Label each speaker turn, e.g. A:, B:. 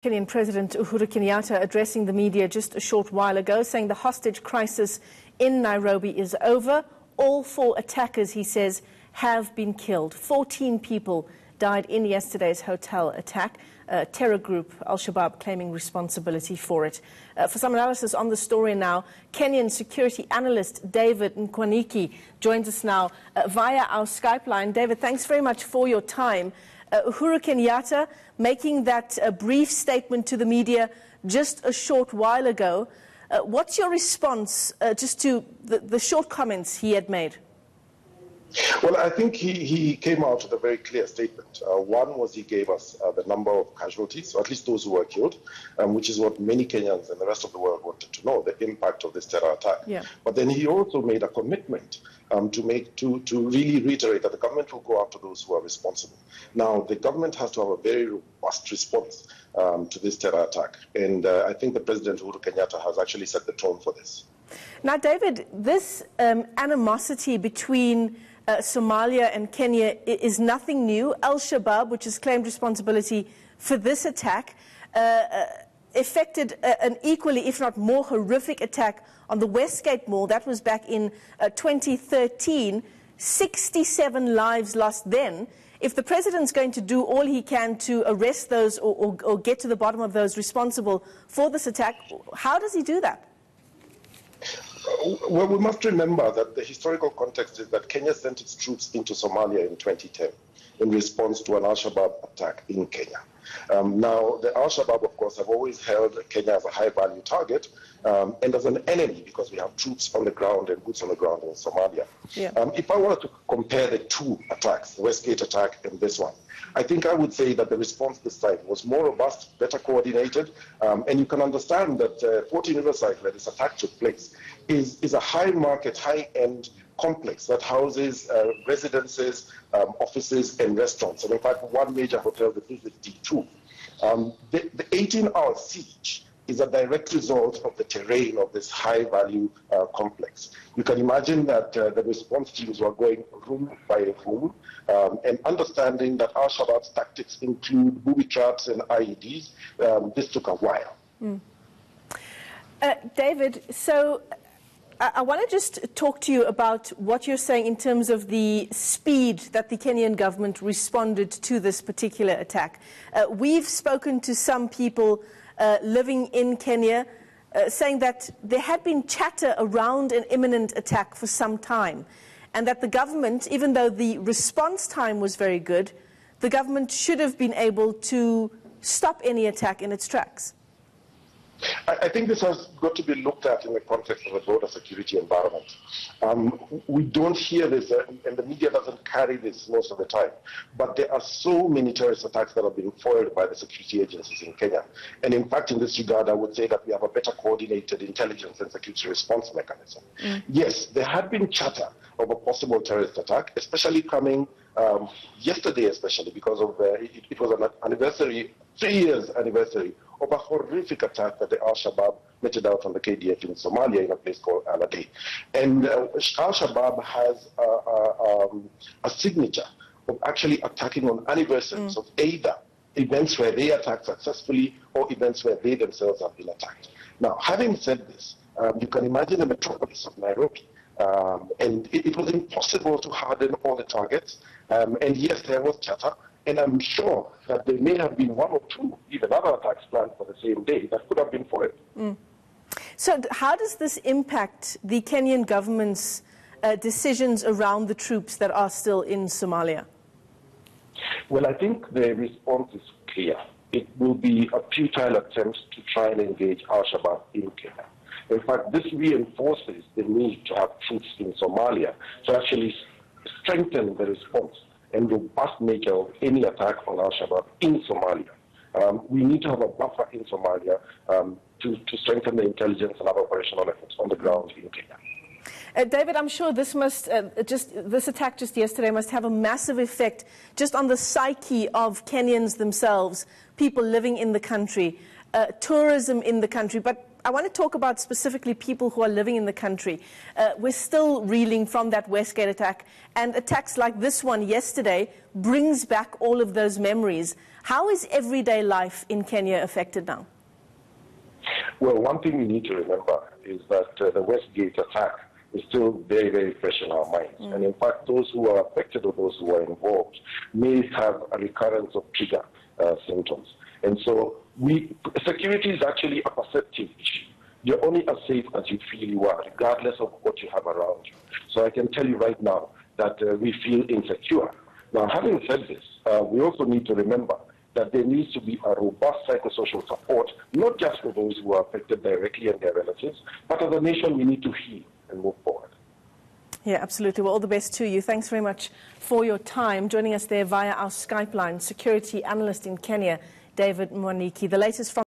A: Kenyan President Uhuru Kenyatta addressing the media just a short while ago, saying the hostage crisis in Nairobi is over. All 4 attackers, he says, have been killed. 14 people died in yesterday's hotel attack. Terror group Al-Shabaab claiming responsibility for it. For some analysis on the story now, Kenyan security analyst David Mwaniki joins us now via our Skype line. David, thanks very much for your time. Uhuru Kenyatta making that brief statement to the media just a short while ago. What's your response just to the short comments he had made?
B: Well, I think he came out with a very clear statement. One was he gave us the number of casualties, or at least those who were killed, which is what many Kenyans and the rest of the world wanted to know, the impact of this terror attack. Yeah. But then he also made a commitment to really reiterate that the government will go after those who are responsible. Now, the government has to have a very robust response to this terror attack. And I think the President Uhuru Kenyatta has actually set the tone for this.
A: Now, David, this animosity between Somalia and Kenya is nothing new. Al-Shabaab, which has claimed responsibility for this attack, effected an equally, if not more, horrific attack on the Westgate Mall. That was back in 2013. 67 lives lost then. If the president's going to do all he can to arrest those or get to the bottom of those responsible for this attack, how does he do that?
B: Well, we must remember that the historical context is that Kenya sent its troops into Somalia in 2010 in response to an Al-Shabaab attack in Kenya. Now, the Al-Shabaab, of course, have always held Kenya as a high-value target and as an enemy because we have troops on the ground and boots on the ground in Somalia. Yeah. If I were to compare the 2 attacks, the Westgate attack and this one, I think I would say that the response this time was more robust, better coordinated, and you can understand that 14 Riverside, where this attack took place, is a high-market, high-end complex that houses residences, offices, and restaurants. And in fact, one major hotel, the D2. The 18-hour siege is a direct result of the terrain of this high-value complex. You can imagine that the response teams were going room by room and understanding that Al-Shabaab's tactics include booby traps and IEDs. This took a while.
A: David, so I want to just talk to you about what you're saying in terms of the speed that the Kenyan government responded to this particular attack. We've spoken to some people living in Kenya saying that there had been chatter around an imminent attack for some time, and that the government, even though the response time was very good, the government should have been able to stop any attack in its tracks.
B: I think this has got to be looked at in the context of a broader security environment. We don't hear this, and the media doesn't carry this most of the time. But there are so many terrorist attacks that have been foiled by the security agencies in Kenya. And in fact, in this regard, I would say that we have a better coordinated intelligence and security response mechanism. Yes, there had been chatter of a possible terrorist attack, especially coming yesterday, especially because of it was an anniversary, 3 years anniversary of a horrific attack that the Al-Shabaab meted out on the KDF in Somalia in a place called Analyst. And Al-Shabaab has a signature of actually attacking on anniversaries of either events where they attacked successfully or events where they themselves have been attacked. Now, having said this, you can imagine the metropolis of Nairobi. And it was impossible to harden all the targets. And yes, there was chatter. And I'm sure that there may have been 1 or 2, even other attacks planned for the same day that could have been foiled.
A: So how does this impact the Kenyan government's decisions around the troops that are still in Somalia?
B: Well, I think the response is clear. It will be a futile attempt to try and engage Al-Shabaab in Kenya. In fact, this reinforces the need to have troops in Somalia to actually strengthen the response and robust nature of any attack on Al-Shabaab in Somalia. We need to have a buffer in Somalia to strengthen the intelligence and other operational efforts on the ground in Kenya.
A: David, I'm sure this this attack just yesterday must have a massive effect just on the psyche of Kenyans themselves, people living in the country, tourism in the country. But I want to talk about specifically people who are living in the country. We're still reeling from that Westgate attack, and attacks like this one yesterday brings back all of those memories. How is everyday life in Kenya affected now?
B: Well, one thing we need to remember is that the Westgate attack is still very, very fresh in our minds. And in fact, those who are affected or those who are involved may have a recurrence of trigger symptoms. And so security is actually a perceptive issue. You're only as safe as you feel you are, regardless of what you have around you. So I can tell you right now that we feel insecure. Now, having said this, we also need to remember that there needs to be a robust psychosocial support, not just for those who are affected directly and their relatives, but as a nation we need to heal and move forward.
A: Yeah, absolutely. Well, all the best to you. Thanks very much for your time. Joining us there via our Skype line, security analyst in Kenya, David Mwaniki. The latest from